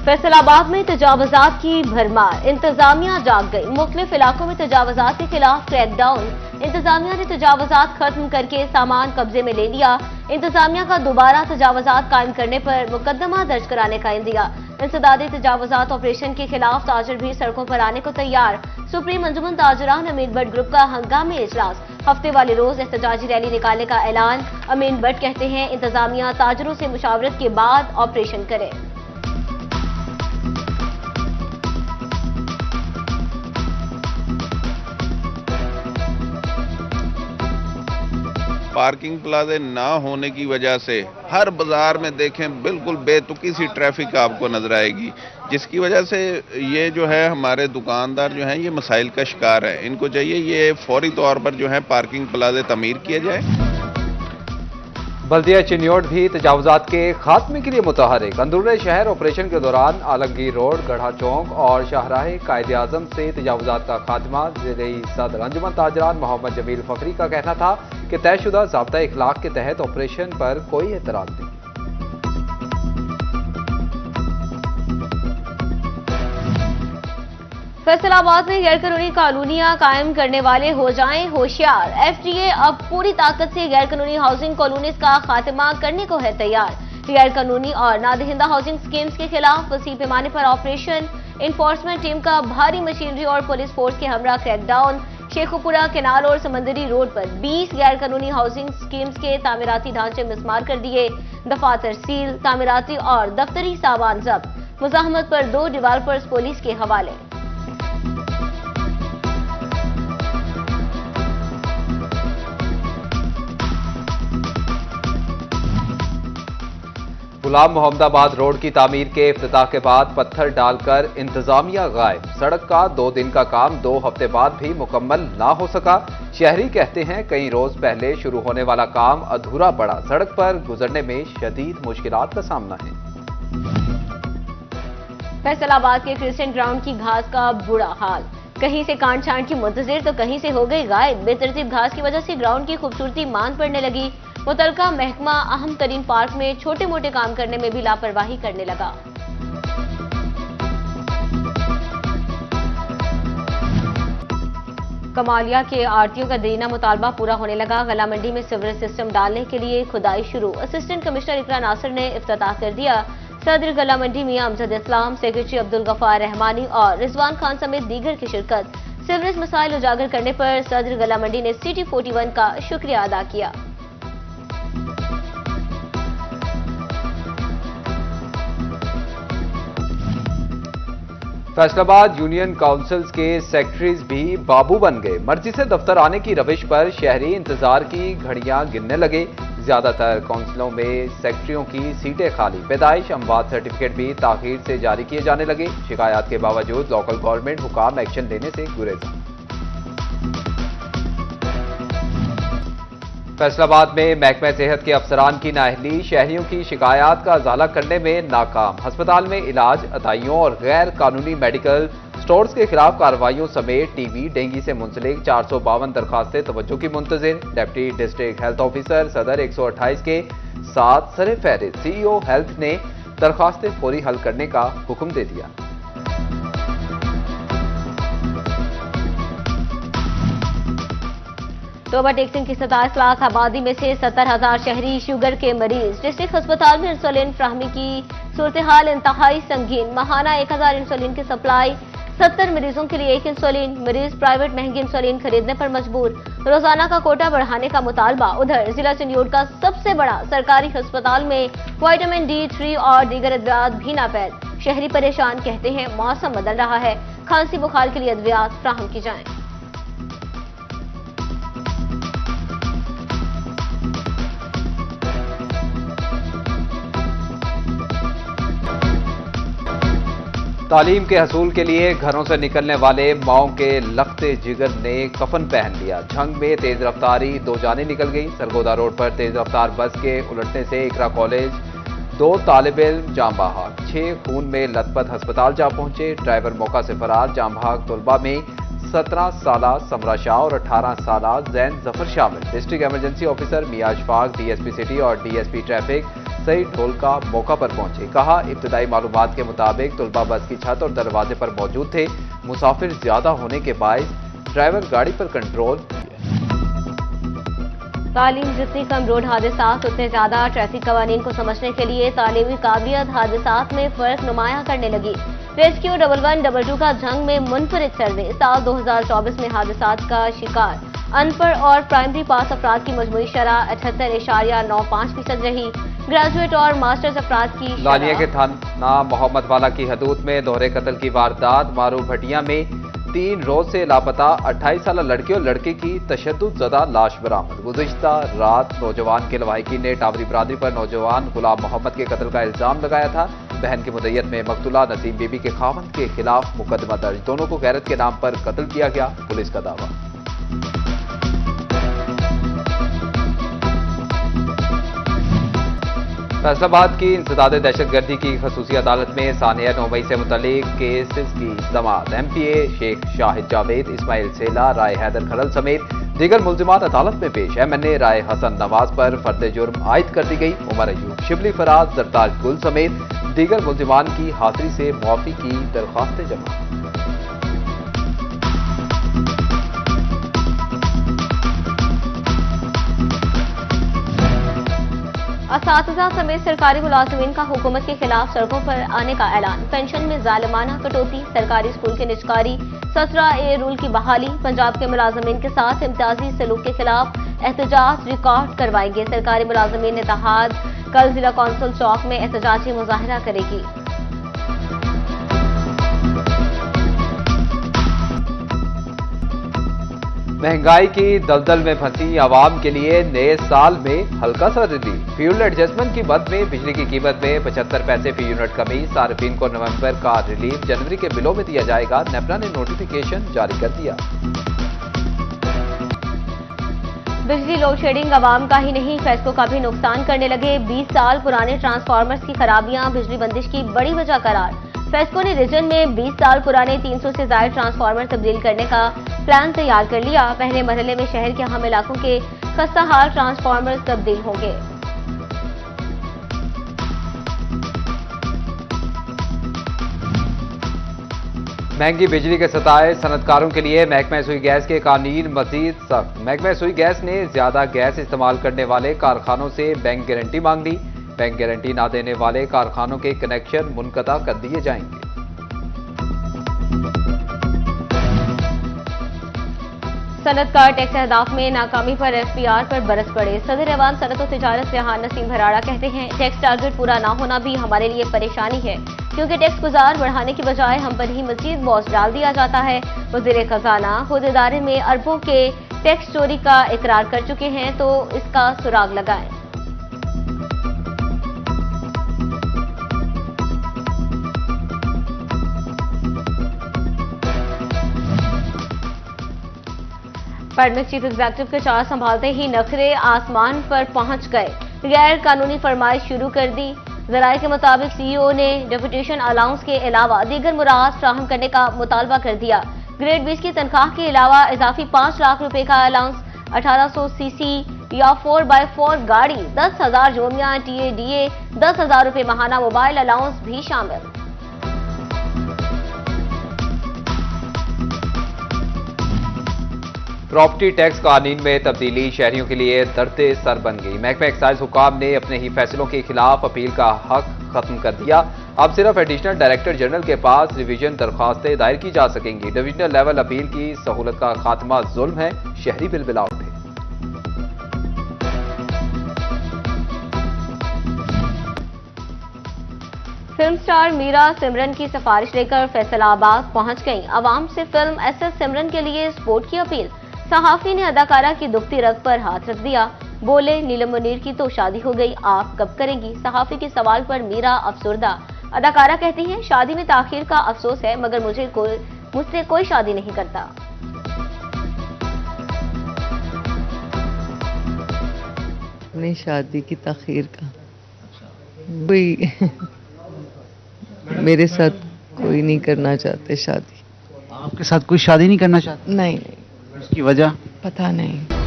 फैसलाबाद में तजावजात की भरमार, इंतजामिया जाग गई। मुख्तलिफ इलाकों में तजावजात के खिलाफ क्रैकडाउन। इंतजामिया ने तजावजात खत्म करके सामान कब्जे में ले लिया। इंतजामिया का दोबारा तजावजात कायम करने पर मुकदमा दर्ज कराने का इंदिया। इंसदादी तजावजात ऑपरेशन के खिलाफ ताजिर भी सड़कों पर आने को तैयार। सुप्रीम अंजुमन ताजिरान अमीन भट्ट ग्रुप का हंगामी इजलास। हफ्ते वाले रोज एहतजाजी रैली निकालने का ऐलान। अमीन भट्ट कहते हैं इंतजामिया ताजिरों से मुशावरत के बाद ऑपरेशन करे। पार्किंग प्लाजे ना होने की वजह से हर बाजार में देखें बिल्कुल बेतुकी सी ट्रैफिक आपको नजर आएगी, जिसकी वजह से ये जो है हमारे दुकानदार जो हैं ये मसाइल का शिकार है। इनको चाहिए ये फौरी तौर पर जो है पार्किंग प्लाजे तमीर किए जाए। बल्दिया चिन्योट भी तजावजात के खात्मे के लिए मुतहरिक। अंदरूनी शहर ऑपरेशन के दौरान आलमगीर रोड, गढ़ा चौक और शाहराह कायदे आजम से तजावजात का खात्मा। ज़िले सदर अंजुमन ताजरान मोहम्मद जमील फखरी का कहना था कि तयशुदा ज़ाब्ता इखलाक के तहत ऑपरेशन पर कोई एतराज नहीं। फैसलाबाद में गैर कानूनी कॉलोनियां कायम करने वाले हो जाएं होशियार। एफडीए अब पूरी ताकत से गैर कानूनी हाउसिंग कॉलोनीज का खात्मा करने को है तैयार। गैर कानूनी और नादहिंदा हाउसिंग स्कीम्स के खिलाफ वसी पैमाने पर ऑपरेशन। इन्फोर्समेंट टीम का भारी मशीनरी और पुलिस फोर्स के हमरा क्रैकडाउन। शेखुपुरा केनाल और समंदरी रोड पर 20 गैर कानूनी हाउसिंग स्कीम्स के तामीराती ढांचे मिस्मार कर दिए। दफातर सील, तामीराती और दफ्तरी सामान जब्त। मुजाहमत पर 2 डिवेलपर्स पुलिस के हवाले। गुलाम मोहम्मदाबाद रोड की तामीर के इफ्तिताह के बाद पत्थर डालकर इंतजामिया गायब। सड़क का 2 दिन का काम 2 हफ्ते बाद भी मुकम्मल ना हो सका। शहरी कहते हैं कई रोज पहले शुरू होने वाला काम अधूरा पड़ा। सड़क पर गुजरने में शदीद मुश्किलात का सामना है। फैसलाबाद के क्रिश्चियन ग्राउंड की घास का बुरा हाल। कहीं से कांट छांट की मुंतजिर तो कहीं से हो गई गायब। बेतरतीब घास की वजह से ग्राउंड की खूबसूरती मांद पड़ने लगी। मुतलका महकमा अहम तरीन पार्क में छोटे मोटे काम करने में भी लापरवाही करने लगा। कमालिया के आरटीओ का देना मुतालबा पूरा होने लगा। गला मंडी में सीवरेज सिस्टम डालने के लिए खुदाई शुरू। असिस्टेंट कमिश्नर इकरा नासिर ने इफ्तिताह कर दिया। सदर गला मंडी मियां अमजद इस्लाम, सेक्रेटरी अब्दुल गफार रहमानी और रिजवान खान समेत दीगर की शिरकत। सीवरेज मसाइल उजागर करने पर सदर गला मंडी ने सिटी 41 का शुक्रिया अदा किया। फैसलाबाद यूनियन काउंसिल्स के सेक्रेटरीज भी बाबू बन गए। मर्जी से दफ्तर आने की रविश पर शहरी इंतजार की घड़ियां गिनने लगे। ज्यादातर काउंसिलों में सेक्रेटरियों की सीटें खाली। पैदाइश अमवात सर्टिफिकेट भी ताखीर से जारी किए जाने लगे। शिकायत के बावजूद लोकल गवर्नमेंट हुकाम एक्शन लेने से गुरेजा। फैसलाबाद में महकमा सेहत के अफसरान की नाअहली शहरियों की शिकायत का इजाला करने में नाकाम। अस्पताल में इलाज, अदाइयों और गैर कानूनी मेडिकल स्टोर्स के खिलाफ कार्रवाइयों समेत टीबी, डेंगू से मुंसलिक 452 दरखास्तें तवज्जो की मुंतजिर। डिप्टी डिस्ट्रिक्ट हेल्थ ऑफिसर सदर 128 के साथ सरे फहरिस्त सीईओ हेल्थ ने दरखास्तें फौरी हल करने का हुक्म दे दिया। तो ओवरटेक्सिंग की 27 लाख आबादी में से 70,000 शहरी शुगर के मरीज। डिस्ट्रिक्ट अस्पताल में इंसुलिन फ्राहमी की सूरत हाल इंतहाई संगीन। माहाना 1000 इंसुलिन की सप्लाई। 70 मरीजों के लिए 1 इंसुलिन। मरीज प्राइवेट महंगी इंसुलिन खरीदने पर मजबूर। रोजाना का कोटा बढ़ाने का मुतालबा। उधर जिला चिन्योट का सबसे बड़ा सरकारी अस्पताल में विटामिन D3 और दीगर अद्वियात भी नापैद। शहरी परेशान, कहते हैं मौसम बदल रहा है, खांसी बुखार के लिए अद्वियात फ्राहम की जाएं। तालीम के हसूल के लिए घरों से निकलने वाले माओ के लखते जिगर ने कफन पहन लिया। झंग में तेज रफ्तारी, 2 जानें निकल गई। सरगोदा रोड पर तेज रफ्तार बस के उलटने से इकरा कॉलेज 2 तालिब इल्म जाम बहाक। 6 खून में लथपथ अस्पताल जा पहुंचे। ड्राइवर मौका से फरार। जाम बहाक तलबा में 17 साला समरा शाह और 18 साला जैन जफर शामिल। डिस्ट्रिक्ट इमरजेंसी ऑफिसर मियां अशफाक, डीएसपी सिटी और डीएसपी ट्रैफिक सईद ढोलका मौका पर पहुंचे। कहा, इब्तदाई मालूमात के मुताबिक तुलबा बस की छत और दरवाजे पर मौजूद थे। मुसाफिर ज्यादा होने के बायस ड्राइवर गाड़ी पर कंट्रोल। तालीम जितनी कम रोड हादसा उतने ज्यादा ट्रैफिक कवानीन को समझने के लिए तालीमी काबिलियत हादसा में फर्क नुमाया करने लगी। रेस्क्यू 1112 का जंग में मुनफरिद सर्वे साल 2024 में हादसा का शिकार अनपढ़ और प्राइमरी पास अफराद की मजमूई शरह 78.95% रही। ग्रेजुएट और मास्टर्स अफराद की लालिया के थाना मोहम्मद वाला की हदूद में दोहरे कत्ल की वारदात। मारू भटिया में 3 रोज से लापता 28 साल लड़के और लड़के की तशद्दुद ज़दा लाश बरामद। गुज़िश्ता रात नौजवान के लवाहिकी ने टावरी बरादरी पर नौजवान गुलाम मोहम्मद के कत्ल का इल्जाम लगाया था। बहन की मुद्दत में मकतूला नसीम बीबी के खावंद के खिलाफ मुकदमा दर्ज। दोनों को गैरत के नाम पर कत्ल किया गया, पुलिस का दावा। फैसलाबाद की इंसदाद दहशतगर्दी की खसूसी अदालत में सानिया 9 मई से मुतल्लिक केसेस की समाअत। MPA शेख शाहिद जावेद, इस्माइल सेला, राय हैदर खलल समेत दीगर मुल्जिमान अदालत में पेश। MNA राय हसन नवाज पर फर्द जुर्म आयद कर दी गई। उमर अयूब, शिबली फराज, जरताज गुल समेत दीगर मुल्जिमान की हाजिरी से मुआफी की दरख्वास्तें जमा। असातिज़ा समेत सरकारी मुलाजिमीन का हुकूमत के खिलाफ सड़कों पर आने का ऐलान। पेंशन में जालिमाना कटौती, सरकारी स्कूल के निजकारी 17A रूल की बहाली। पंजाब के मुलाजिमीन के साथ इम्तियाजी सलूक के खिलाफ एहतजाज रिकॉर्ड करवाएंगे। सरकारी मुलाजिमीन इत्तेहाद कल जिला कौंसिल चौक में एहतजाजी मुजाहरा करेगी। महंगाई की दलदल में फंसी आवाम के लिए नए साल में हल्का सा रिलीफ। फ्यूल एडजस्टमेंट की मद में बिजली की कीमत में 75 पैसे फी यूनिट कमी। सार्फिन को नवंबर का रिलीफ जनवरी के बिलों में दिया जाएगा। नेपरा ने नोटिफिकेशन जारी कर दिया। बिजली लोड शेडिंग आवाम का ही नहीं, फैसलों का भी नुकसान करने लगे। 20 साल पुराने ट्रांसफार्मर्स की खराबियां बिजली बंदिश की बड़ी वजह करार। फेस्को ने रीजन में 20 साल पुराने 300 से ज्यादा ट्रांसफार्मर तब्दील करने का प्लान तैयार कर लिया। पहले मरहले में शहर के अहम इलाकों के खस्ताहाल ट्रांसफार्मर तब्दील होंगे। महंगी बिजली के सताए सनतकारों के लिए महकमा सुई गैस के कानून मजीद सख्त। महकमा सुई गैस ने ज्यादा गैस इस्तेमाल करने वाले कारखानों से बैंक गारंटी मांग ली। बैंक गारंटी ना देने वाले कारखानों के कनेक्शन मुनक़ता कर दिए जाएंगे। सनतकार टैक्स अहदाफ में नाकामी पर FPR पर बरस पड़े। सदर ऐवान सनत और तिजारत रेहान नसीम भराड़ा कहते हैं, टैक्स टारगेट पूरा ना होना भी हमारे लिए परेशानी है, क्योंकि टैक्स गुजार बढ़ाने की बजाय हम पर ही मजीद बॉस डाल दिया जाता है। वज़ीर खजाना खुद इदारे में अरबों के टैक्स चोरी का इकरार कर चुके हैं, तो इसका सुराग लगाएं। परमिट चीफ एग्जीक्यूटिव के चार्ज संभालते ही नखरे आसमान पर पहुंच गए। गैर कानूनी फरमाइश शुरू कर दी। जराये के मुताबिक CEO ने डेपुटेशन अलाउंस के अलावा दीगर मुराद फ्राहम करने का मुतालबा कर दिया। ग्रेड 20 की तनख्वाह के अलावा इजाफी 5 लाख रुपए का अलाउंस, 1800 सीसी या 4x4 गाड़ी, 10,000 जोमिया TADA, 10,000 रुपए माहाना मोबाइल अलाउंस भी शामिल। प्रॉपर्टी टैक्स कानून में तब्दीली शहरियों के लिए दर्द सर बन गई। महकमा एक्साइज हुकाम ने अपने ही फैसलों के खिलाफ अपील का हक खत्म कर दिया। अब सिर्फ एडिशनल डायरेक्टर जनरल के पास रिवीजन दरख्वास्तें दायर की जा सकेंगी। डिविजनल लेवल अपील की सहूलत का खात्मा जुल्म है, शहरी बिलबिला उठे। फिल्म स्टार मीरा सिमरन की सिफारिश लेकर फैसलाबाद पहुंच गईं। अवाम से फिल्म SS सिमरन के लिए सपोर्ट की अपील। सहाफी ने अदाकारा की दुखती रग पर हाथ रख दिया। बोले, नीलम मुनीर की तो शादी हो गई, आप कब करेंगी? सहाफी के सवाल पर मीरा अफसुर्दा। अदाकारा कहती हैं, शादी में ताखीर का अफसोस है, मगर मुझसे कोई शादी नहीं करता। नहीं, शादी की ताखीर का कोई मेरे साथ कोई नहीं करना चाहते शादी। उसके साथ कोई शादी नहीं करना चाहते? नहीं नहीं उसकी वजह? पता नहीं।